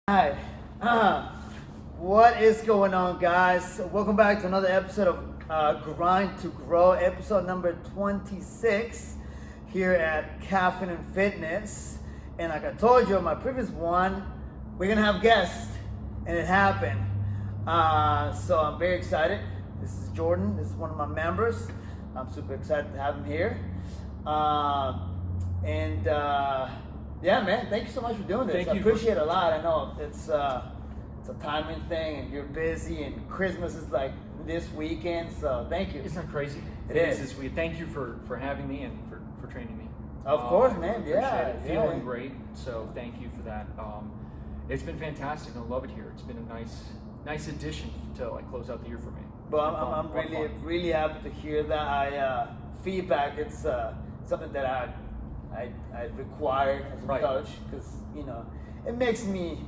Alright, what is going on, guys? Welcome back to another episode of Grind to Grow, episode number 26 here at Caffeine and Fitness. And like I told you in my previous one, we're gonna have guests, and it happened. So I'm very excited. This is Jordan. This is one of my members. I'm super excited to have him here. Yeah, man, thank you so much for doing this. I appreciate it a lot. I know it's a timing thing, and you're busy, and Christmas is like this weekend, so thank you. Isn't that crazy? It is. This week. Thank you for having me and for training me. Of course, man. Yeah. Feeling great, so thank you for that. It's been fantastic. I love it here. It's been a nice addition to like close out the year for me. But I'm really happy to hear that. Feedback. It's something that I require as a coach, because it makes me,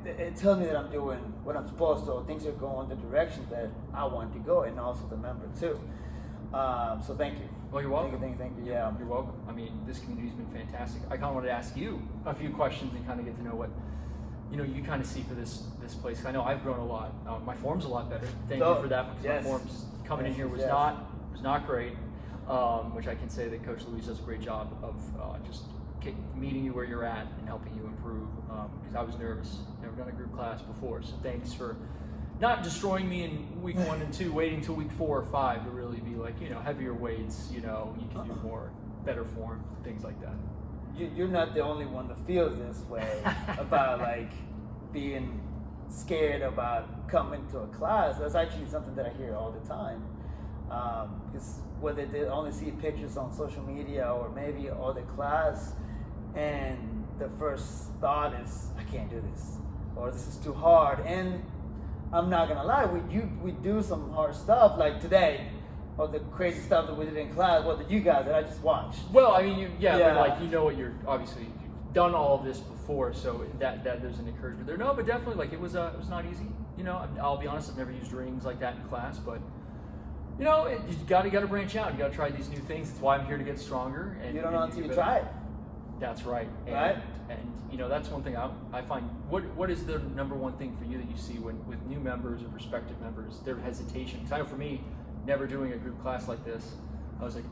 it tells me that I'm doing what I'm supposed to, or things are going the direction that I want to go, and also the member too. So thank you. Well, you're welcome. Thank you. Yeah, you're welcome. I mean, this community's been fantastic. I kind of wanted to ask you a few questions and kind of get to know what you kind of see for this place. I know I've grown a lot. My form's a lot better. Thank you for that, because my form's coming in here was not great. Which I can say that Coach Luis does a great job of just meeting you where you're at and helping you improve, because I was nervous, never done a group class before, so thanks for not destroying me in week 1 and 2, waiting till week 4 or 5 to really be like, heavier weights, you can do more, better form, things like that. You're not the only one that feels this way about like being scared about coming to a class. That's actually something that I hear all the time. Because whether they only see pictures on social media or maybe other class, and the first thought is, I can't do this, or this is too hard. And I'm not gonna lie, we do some hard stuff like today, or the crazy stuff that we did in class. What did you guys that I just watched? Well, I mean, but like what you're obviously you've done all of this before, so that there's an encouragement there. No, but definitely like it was not easy. I'll be honest, I've never used rings like that in class, but. You got to branch out. You got to try these new things. That's why I'm here to get stronger. And you don't know until you try it. That's right. Right. And that's one thing I find. What is the number one thing for you that you see with new members or prospective members, their hesitation? Because I know for me, never doing a group class like this, I was like,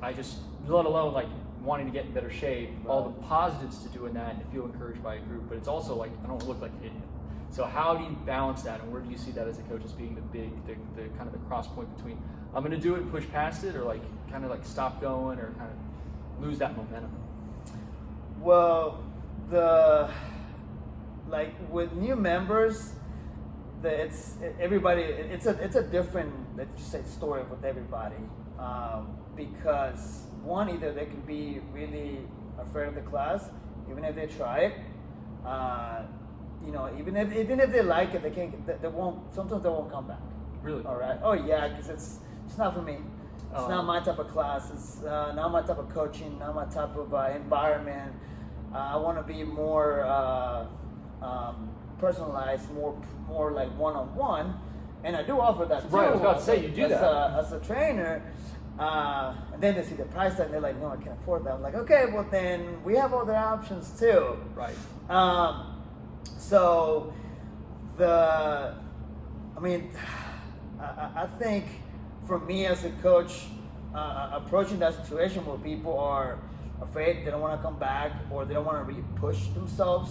let alone like wanting to get in better shape. Right. All the positives to doing that and to feel encouraged by a group, but it's also like I don't look like an idiot. So how do you balance that, and where do you see that as a coach as being the kind of the cross point between I'm going to do it and push past it, or like kind of like stop going, or kind of lose that momentum? Well, like with new members, it's a different, let's just say, story with everybody, because one, either they can be really afraid of the class, even if they try it. Even if they like it, sometimes they won't come back. Really? All right. Oh yeah, because it's not for me. It's not my type of class. It's not my type of coaching. Not my type of environment. I want to be more personalized, more like one-on-one, and I do offer that too. Right. I was about to say you do that as a trainer. And then they see the price tag and they're like, no, I can't afford that. I'm like, okay, well then we have other options too. Right. So I think for me as a coach, approaching that situation where people are afraid, they don't want to come back, or they don't want to really push themselves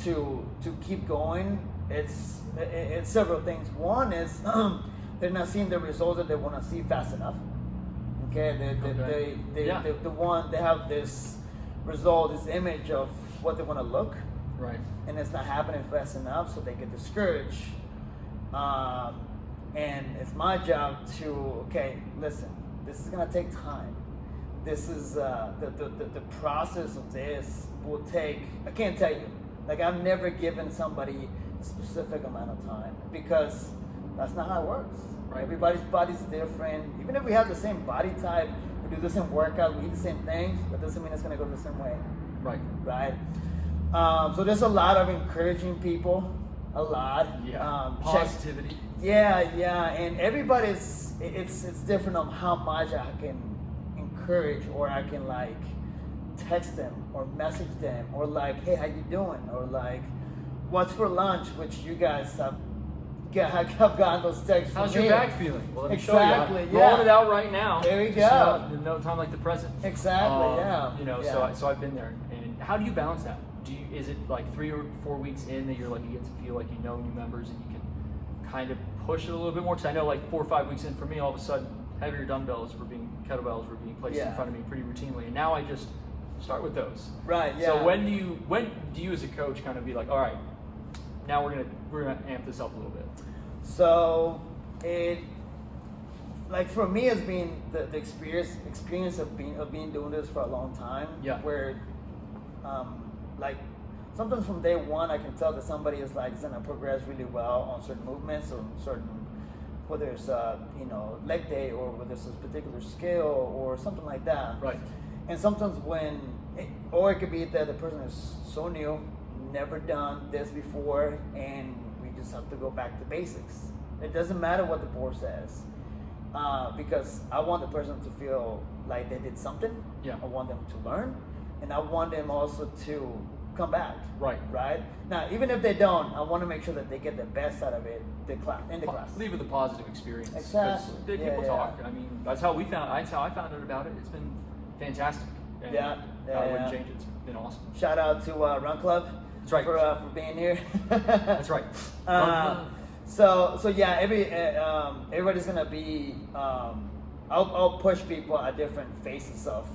to keep going, it's several things. One is they're not seeing the results that they want to see fast enough. Okay, they have this result, this image of what they want to look. Right. And it's not happening fast enough, so they get discouraged. And it's my job to, listen, this is gonna take time. This is the process of this will take, I can't tell you. Like, I've never given somebody a specific amount of time, because that's not how it works. Right? Everybody's body's different. Even if we have the same body type, we do the same workout, we eat the same things, that doesn't mean it's gonna go the same way. Right. Right? So there's a lot of encouraging people, a lot. Yeah. Positivity. And everybody's, it's different on how much I can encourage, or I can like text them or message them, or like, hey, how you doing? Or like, what's for lunch, which you guys have gotten those texts. How's from your me. back feeling? Well, let me Exactly, show you. yeah. Rolling it out right now. There we Just, go. No time like the present. Exactly, yeah. You know, yeah. so I've been there. And how do you balance that? Is it like 3 or 4 weeks in that you're like, you get to feel like you know new members and you can kind of push it a little bit more? Because I know like 4 or 5 weeks in for me, all of a sudden heavier kettlebells were being placed in front of me pretty routinely, and now I just start with those. Right. Yeah. So when do you as a coach kind of be like, all right, now we're gonna amp this up a little bit? So it, like for me, has been the experience of being doing this for a long time. Yeah. Where, like sometimes from day one, I can tell that somebody is like gonna progress really well on certain movements or certain, whether it's leg day or whether it's a particular skill or something like that. Right. And sometimes or it could be that the person is so new, never done this before, and we just have to go back to basics. It doesn't matter what the board says, because I want the person to feel like they did something. Yeah. I want them to learn, and I want them also to come back. Right. Right. Now, even if they don't, I want to make sure that they get the best out of it in the class. Leave with a positive experience. Exactly. People talk. I mean, that's how I found out about it. It's been fantastic. And I wouldn't change it. It's been awesome. Shout out to Run Club. That's right. For being here. That's right. So yeah, everybody's gonna be. I'll push people at different phases of,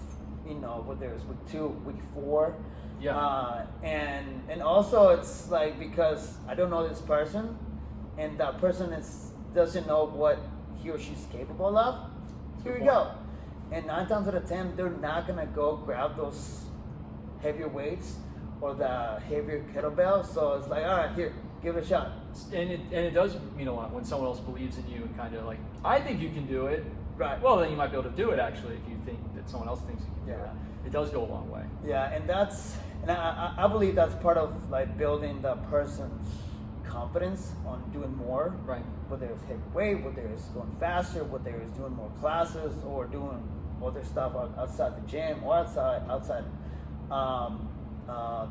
whether it's week 2, week 4. Yeah. And also it's like, because I don't know this person, and that person doesn't know what he or she's capable of. Here we go. And 9 times out of 10, they're not gonna go grab those heavier weights or the heavier kettlebell. So it's like, all right, here, give it a shot. And it does mean a lot when someone else believes in you and kind of like, I think you can do it. Right. Well, then you might be able to do it actually if you think that someone else thinks you can do it. It does go a long way. Yeah, and I believe that's part of like building the person's confidence on doing more. Right. Whether it's heavy weight, whether it's going faster, whether it's doing more classes or doing other stuff outside the gym or outside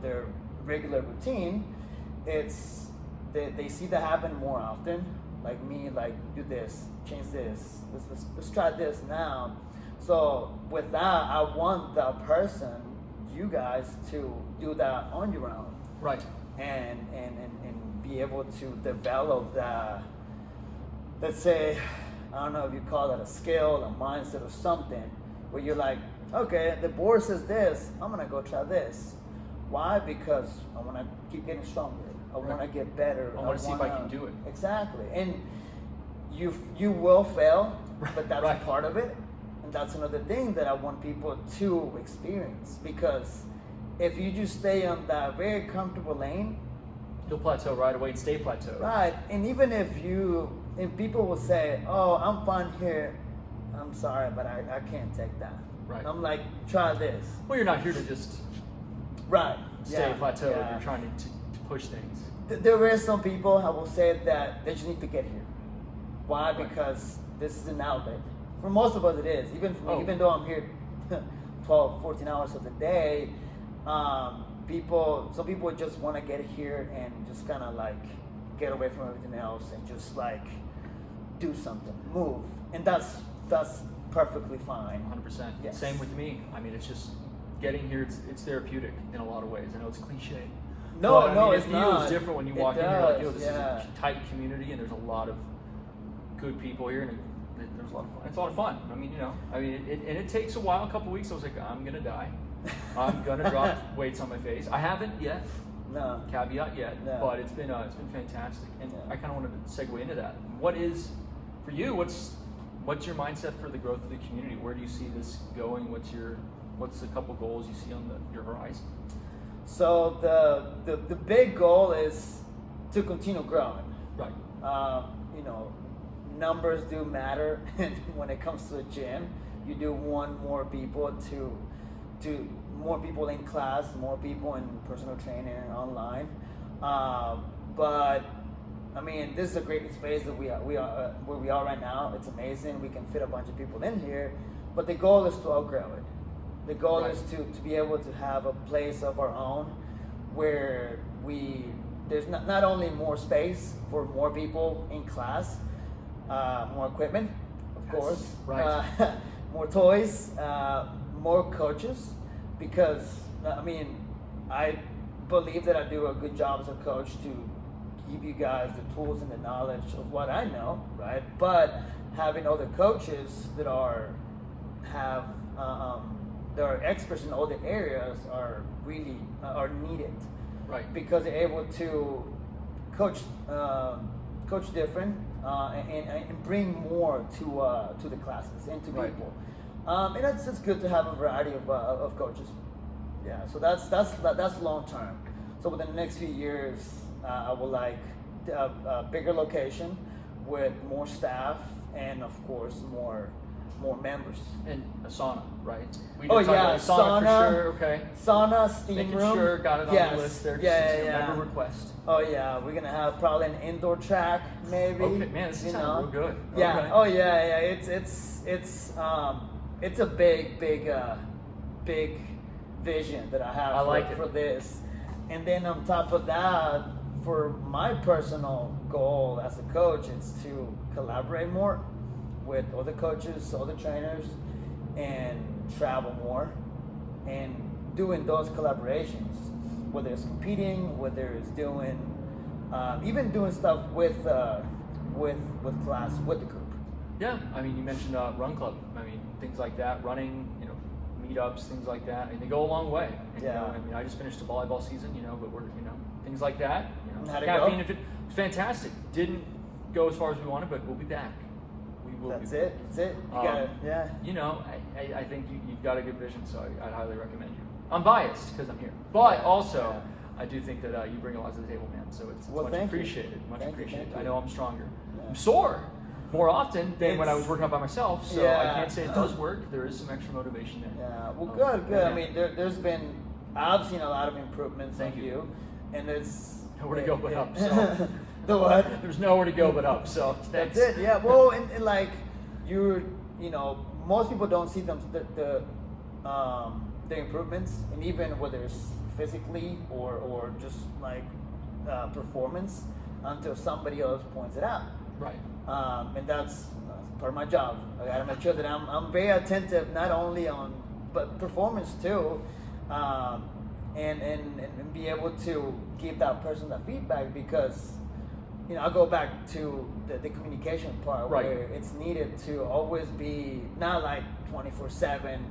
their regular routine. It's they see that happen more often. Like me, like do this, change this, let's try this now. So with that, I want the person, you guys, to do that on your own. Right. And be able to develop that, let's say, I don't know if you call that a skill, a mindset or something, where you're like, okay, the board says this, I'm gonna go try this. Why? Because I wanna keep getting stronger. I wanna get better. I wanna see if I can do it. Exactly. And you will fail, but that's right. part of it. And that's another thing that I want people to experience, because if you just stay on that very comfortable lane, you'll plateau right away and stay plateaued. Right. And even if people will say, oh, I'm fine here, I'm sorry, but I can't take that. Right. I'm like, try this. Well, you're not here to just stay plateaued. Yeah. You're trying to push things. There is some people, I will say, that they just need to get here. Why? Right. Because this is an outlet. For most of us it is. Even though I'm here 12, 14 hours of the day, some people just want to get here and just kind of like get away from everything else and just like do something, move. And that's perfectly fine. 100%. Yes. Same with me. I mean, it's just getting here, it's therapeutic in a lot of ways. I know it's cliche. No, it feels different when you walk in. You're like, this is a tight community, and there's a lot of good people here, and there's a lot of fun. It's a lot of fun. I mean, it takes a while. A couple weeks, I was like, I'm gonna die. I'm gonna drop weights on my face. I haven't yet. No. Caveat yet. No. But it's been fantastic, and I kind of wanted to segue into that. What is for you? What's your mindset for the growth of the community? Where do you see this going? What's a couple goals you see on your horizon? So the big goal is to continue growing. Right. Numbers do matter, and when it comes to the gym, you do want more people to more people in class, more people in personal training and online. But I mean, this is a great space that we are where we are right now. It's amazing. We can fit a bunch of people in here, but the goal is to outgrow it. The goal is to be able to have a place of our own where we there's not only more space for more people in class, more equipment, of course, right. more toys, more coaches, because I mean, I believe that I do a good job as a coach to give you guys the tools and the knowledge of what I know, right? But having other coaches that are experts in other areas are really are needed, right? Because they're able to coach different and bring more to the classes and to right. people. And it's good to have a variety of coaches. Yeah, so that's long term. So within the next few years, I would like a bigger location with more staff and of course more members. And a sauna, right? We Oh did talk yeah, about sauna for sure. Okay. Sauna, steam Making room. sure, got it on Yes. the list there. Yeah. Member request. Oh yeah, we're gonna have probably an indoor track, maybe. Okay, man, this sounds real good. Yeah. Okay. Oh yeah. It's a big vision that I have I like for it. this. And then on top of that, for my personal goal as a coach, it's to collaborate more with other coaches, other trainers, and travel more and doing those collaborations, whether it's competing, whether it's doing even doing stuff with class, with the group. Yeah, I mean, you mentioned run club. I mean, things like that, running, meetups, things like that. I mean, they go a long way. And, Yeah. I mean, I just finished a volleyball season, but we're, things like that. How'd it caffeine, go? if it was fantastic. Didn't go as far as we wanted, but we'll be back. We will. That's be it. That's it. You got it. Yeah. I think you've got a good vision, so I'd highly recommend you. I'm biased because I'm here, but also I do think that you bring a lot to the table, man. So it's much appreciated. Much appreciated. I know I'm stronger. Yeah. I'm sore more often than when I was working out by myself, so I can't say it does work. There is some extra motivation there. Yeah. Well, good. Yeah. I mean, there's been I've seen a lot of improvements. Thank you, and it's nowhere to go but up. So. The what? There's nowhere to go but up. So thanks. That's it. Yeah. Well, and like most people don't see the improvements, and even whether it's physically or just like performance, until somebody else points it out. Right. And that's part of my job. I gotta make sure that I'm very attentive, not only on but performance too, and be able to give that person that feedback, because I go back to the communication part, right, where it's needed to always be not like 24/7,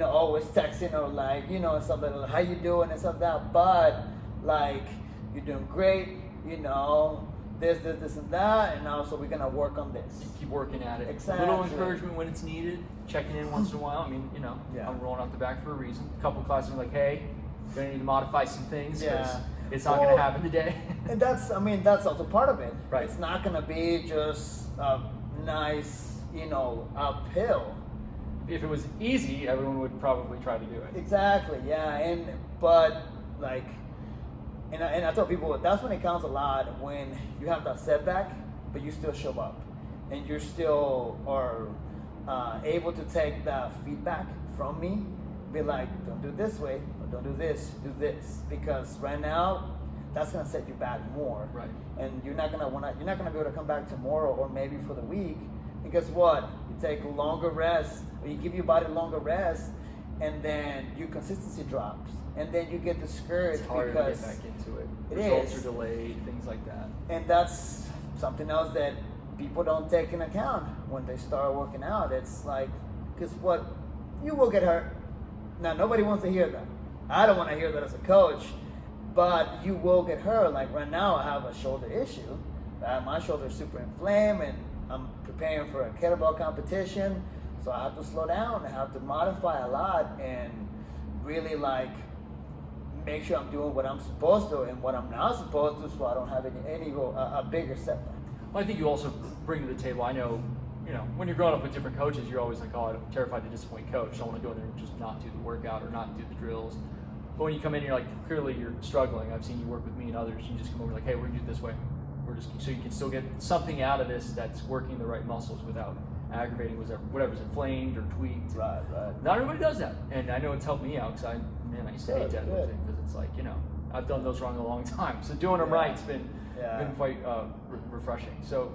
always texting or like something like how you doing and stuff like that, but like you're doing great, this and that, and also we're gonna work on this. Keep working at it. Exactly. A little encouragement when it's needed. Checking in once in a while. I mean, I'm rolling out the back for a reason. A couple classes are like, hey, you're gonna need to modify some things because it's not gonna happen today. And that's also part of it. Right. It's not gonna be just a nice, uphill. If it was easy, everyone would probably try to do it. Exactly. Yeah. But I tell people that's when it counts a lot, when you have that setback, but you still show up, and you still are able to take that feedback from me, be like, don't do this way, or don't do this, do this, because right now that's gonna set you back more. Right. And you're not gonna be able to come back tomorrow or maybe for the week, because what? You take longer rest, or you give your body longer rest, and then your consistency drops. And then you get discouraged, it's harder because to get back into it. It Results is. are delayed, things like that. And that's something else that people don't take into account when they start working out. It's like, because what? You will get hurt. Now, nobody wants to hear that. I don't want to hear that as a coach, but you will get hurt. Like right now, I have a shoulder issue. My shoulder is super inflamed, and I'm preparing for a kettlebell competition, so I have to slow down. I have to modify a lot and really make sure I'm doing what I'm supposed to and what I'm not supposed to, so I don't have a bigger setback. Well, I think you also bring to the table, I know, when you're growing up with different coaches, you're always like, oh, I'm terrified to disappoint coach. I don't want to go in there and just not do the workout or not do the drills. But when you come in, you're like, clearly you're struggling. I've seen you work with me and others. You just come over like, hey, we're going to do it this way. So you can still get something out of this that's working the right muscles without aggravating whatever's inflamed or tweaked. Right. Not everybody does that. And I know it's helped me out because I used to hate deadlifting because it's like, I've done those wrong a long time. So doing them right's been quite refreshing. So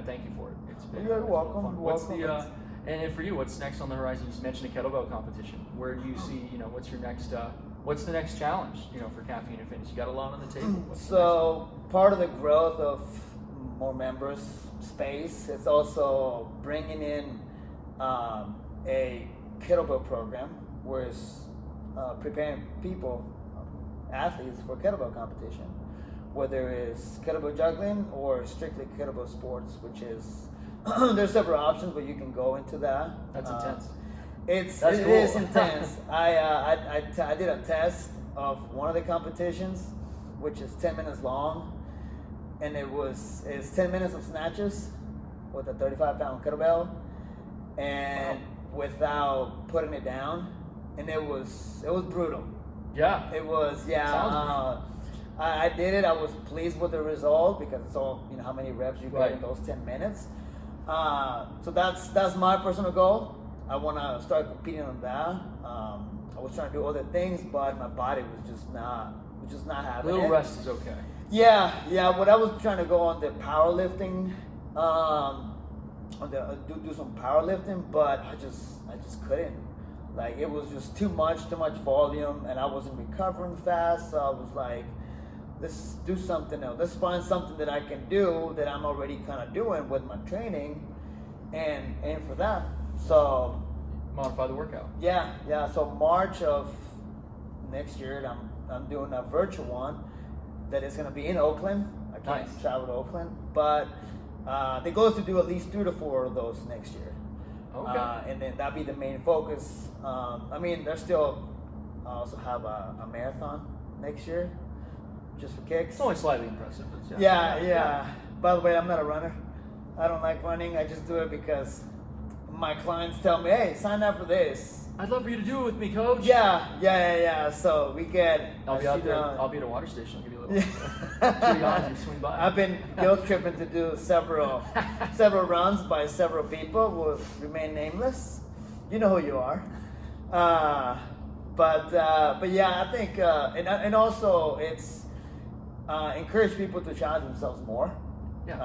thank you for it. It's been You're welcome. What's the and for you, what's next on the horizon? You mentioned a kettlebell competition. Where do you see, what's your next what's the next challenge, for Caffeine and Fitness? You got a lot on the table. So part of the growth of more members space, it's also bringing in a kettlebell program where it's preparing people, athletes, for kettlebell competition, whether it's kettlebell juggling or strictly kettlebell sports, which is there's several options, but you can go into that. That's intense. It is intense. I did a test of one of the competitions, which is 10 minutes long, and it's 10 minutes of snatches with a 35-pound kettlebell, and without putting it down, and it was brutal. Yeah. It was I did it. I was pleased with the result because it's all how many reps you get in those 10 minutes. So that's my personal goal. I want to start competing on that. I was trying to do other things, but my body was just not having it. Little rest is okay. Yeah. What I was trying to go on the powerlifting, do some powerlifting, but I just couldn't. Like, it was just too much volume, and I wasn't recovering fast. So I was like, let's do something else. Let's find something that I can do that I'm already kind of doing with my training, and aim for that. So modify the workout. Yeah. So March of next year, I'm doing a virtual one that is going to be in Oakland. I can't travel to Oakland, but the goal is to do at least 3 to 4 of those next year. Okay. And then that'll be the main focus. There's still, I also have a marathon next year, just for kicks. It's only slightly impressive. But yeah. By the way, I'm not a runner. I don't like running. I just do it because my clients tell me, hey, sign up for this. I'd love for you to do it with me, coach. Yeah. So we get. I'll be out there. I'll be at a water station. I'll give you a little. Swing by. I've been guilt tripping to do several runs by several people who will remain nameless. You know who you are. But yeah, I think and also it's encourage people to challenge themselves more. Yeah.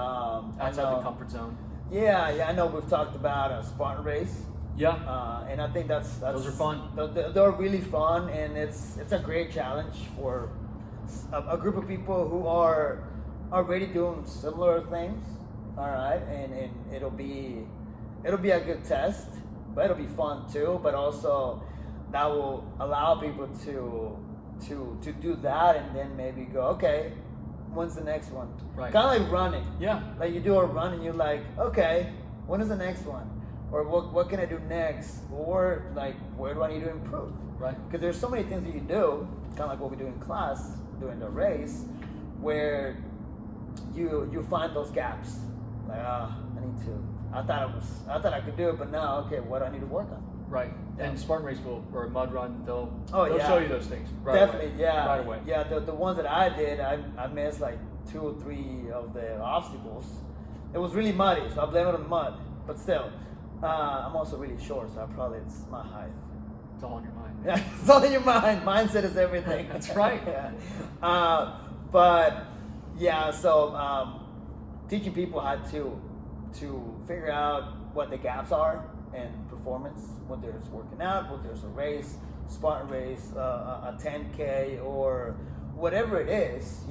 Outside the comfort zone. Yeah. I know we've talked about a Spartan race. Yeah. And I think that's those are fun. They're really fun, and it's a great challenge for a group of people who are already doing similar things. All right, and it'll be a good test, but it'll be fun too. But also that will allow people to do that, and then maybe go, okay, when's the next one? Right. Kind of like running. Yeah. Like you do a run and you're like, okay, when is the next one? Or what can I do next? Or like, where do I need to improve? Right. Because there's so many things that you do, kind of like what we do in class during the race, where you find those gaps. Like, I thought I could do it, but now, okay, what do I need to work on? Right. Yeah. And Spartan Race or a mud run, they'll yeah. show you those things. Definitely, away. yeah. Right away. Yeah, the ones that I did, I missed like 2 or 3 of the obstacles. It was really muddy, so I blame it on the mud. But still, I'm also really short, so it's my height. It's all in your mind. Yeah, it's all in your mind. Mindset is everything. That's right. Yeah. But yeah, so teaching people how to figure out what the gaps are in performance, whether it's working out, whether it's a race, Spartan race, a 10K, or whatever it is,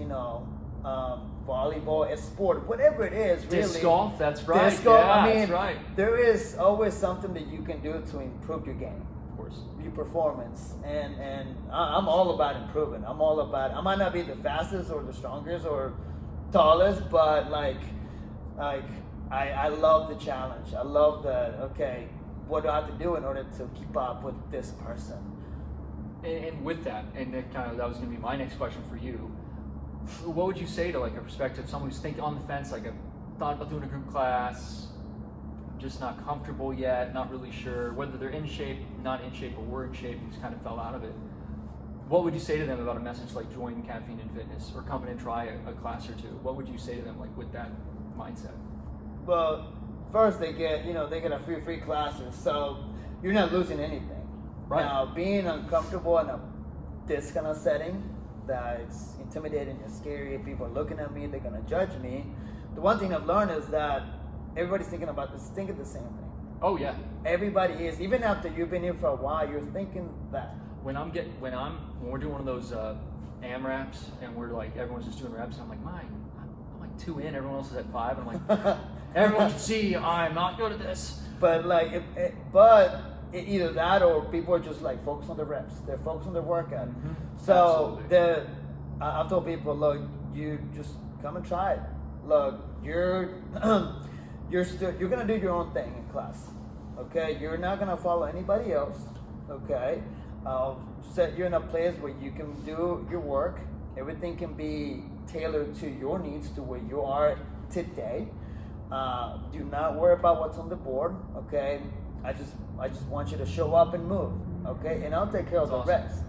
volleyball, a sport, whatever it is, really. Disc golf, that's right. Disc golf, yeah, that's right. There is always something that you can do to improve your game. Of course. Your performance. And I'm all about improving. I might not be the fastest or the strongest or tallest, but I love the challenge. I love okay, what do I have to do in order to keep up with this person? And with that, that was going to be my next question for you. What would you say to like a prospective, someone who's thinking on the fence, like I've thought about doing a group class, just not comfortable yet, not really sure whether they're in shape, not in shape, or were in shape, and just kind of fell out of it? What would you say to them about a message like join Caffeine and Fitness, or come in and try a class or two? What would you say to them like with that mindset? Well, first they get a few free classes, so you're not losing anything. Right. Now, being uncomfortable in this kind of setting, that it's intimidating, it's scary, people are looking at me, they're gonna judge me. The one thing I've learned is that everybody's thinking the same thing. Oh yeah. Everybody is, even after you've been here for a while, you're thinking that. When we're doing one of those AMRAPs and we're like, everyone's just doing reps, and I'm like, I'm like 2 in, everyone else is at 5, and I'm like, everyone can see I'm not good at this. But like, either that or people are just like focused on the reps. They're focused on their workout. Mm-hmm. So I've told people, look, you just come and try it. Look, you're gonna do your own thing in class. Okay, you're not gonna follow anybody else. Okay, you're in a place where you can do your work. Everything can be tailored to your needs, to where you are today. Do not worry about what's on the board. Okay, I just want you to show up and move. Okay, and I'll take care of the rest.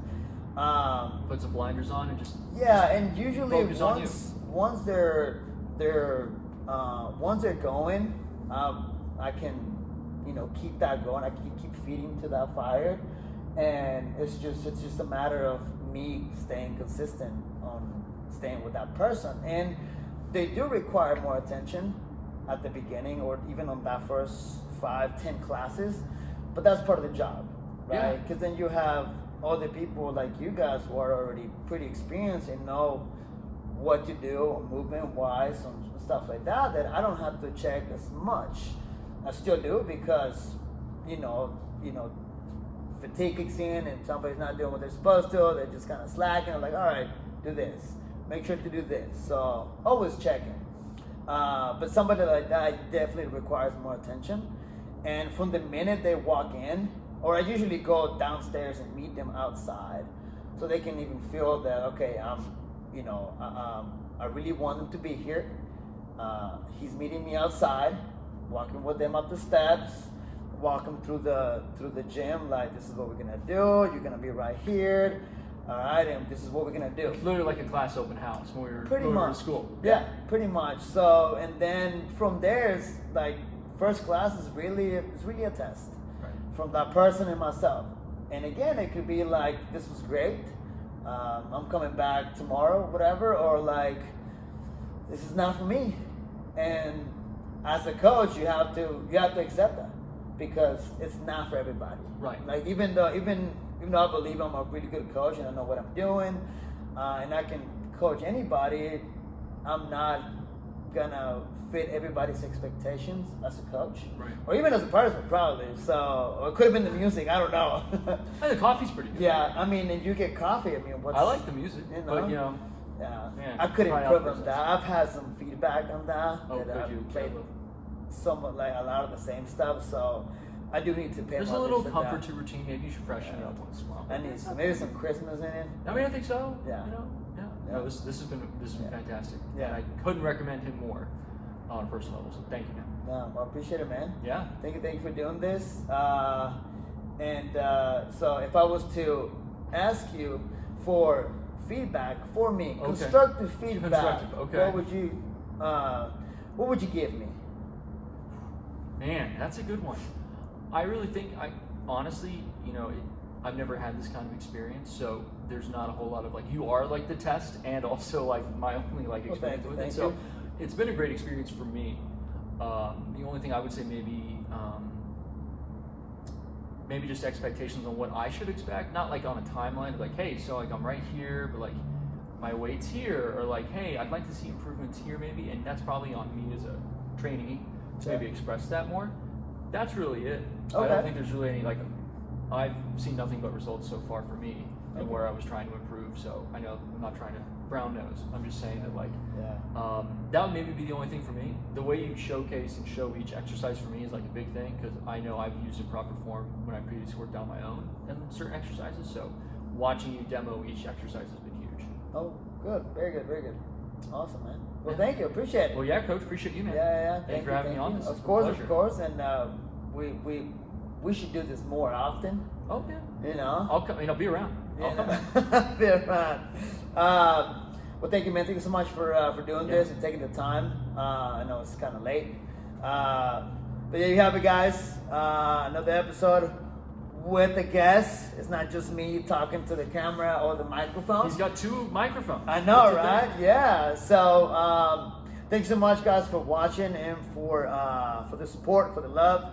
Put some blinders on and just and usually once they're going, I can keep that going. I can keep feeding to that fire, and it's just a matter of me staying consistent on staying with that person. And they do require more attention at the beginning, or even on that first 5-10 classes, but that's part of the job, right? Because then you have other people like you guys who are already pretty experienced and know what to do movement wise and stuff like that I don't have to check as much. I still do, because fatigue kicks in and somebody's not doing what they're supposed to, they're just kind of slacking. I'm like, all right, do this, make sure to do this. So always checking. But somebody like that definitely requires more attention. And from the minute they walk in, or I usually go downstairs and meet them outside, so they can even feel that, okay, I really want them to be here. He's meeting me outside, walking with them up the steps, walking through the gym, like, this is what we're gonna do, you're gonna be right here, all right, and this is what we're gonna do. It's literally like a class open house when we were in school. Yeah, pretty much. So, and then from there, it's like, first class is really a test from that person and myself. And again, it could be like, this was great, I'm coming back tomorrow, whatever, or like, this is not for me. And as a coach, you have to accept that, because it's not for everybody. Right. Like, even though I believe I'm a really good coach and I know what I'm doing, and I can coach anybody, I'm not gonna fit everybody's expectations as a coach, right, or even as a person, probably. So, or it could have been the music, I don't know. And the coffee's pretty good. Yeah, I mean, and you get coffee. I mean, I like the music, but yeah, man, I could improve on that. I've had some feedback on that. Oh, that I've you played somewhat like a lot of the same stuff. So I do need to pay. There's a little comfort to routine. Maybe you should freshen it up once in a while. I need maybe some Christmas in it. I mean, I think so. Yeah. No, this has been fantastic. Yeah. And I couldn't recommend him more on a personal level. So thank you, man. No, well, I appreciate it, man. Yeah. Thank you for doing this. So if I was to ask you for feedback for me, constructive feedback, okay. what would you give me? Man, that's a good one. I really think, honestly, I've never had this kind of experience, so there's not a whole lot of like, you are like the test and also like my only like experience with it. So it's been a great experience for me. The only thing I would say maybe just expectations on what I should expect, not like on a timeline, like, hey, so like I'm right here, but like my weight's here, or like, hey, I'd like to see improvements here maybe, and that's probably on me as a trainee to maybe express that more. That's really it. I don't think there's really any, like, I've seen nothing but results so far for me and where I was trying to improve, so I know I'm not trying to brown nose. I'm just saying that, like, that would maybe be the only thing for me. The way you showcase and show each exercise for me is like a big thing, because I know I've used in proper form when I previously worked on my own and certain exercises, so watching you demo each exercise has been huge. Oh, good. Very good, very good. Awesome, man. Well, thank you. Appreciate it. Well, yeah, Coach. Appreciate you, man. Yeah. Thank you for having me on this. Of course. And we should do this more often. Oh, yeah. I'll come. Be around. I'll come back. Be around. Well, thank you, man. Thank you so much for doing this and taking the time. I know it's kind of late. But there you have it, guys. Another episode with a guest. It's not just me talking to the camera or the microphone. He's got 2 microphones. I know, right? Yeah. So thanks so much, guys, for watching and for the support, for the love.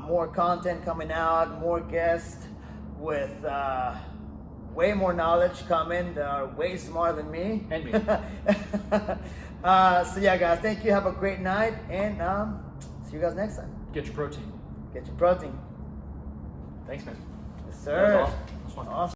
More content coming out, more guests with way more knowledge coming. That are way smarter than me. And me. So yeah, guys, thank you. Have a great night, and see you guys next time. Get your protein. Get your protein. Thanks, man. Yes, That was sir. awesome. That was fun. Awesome.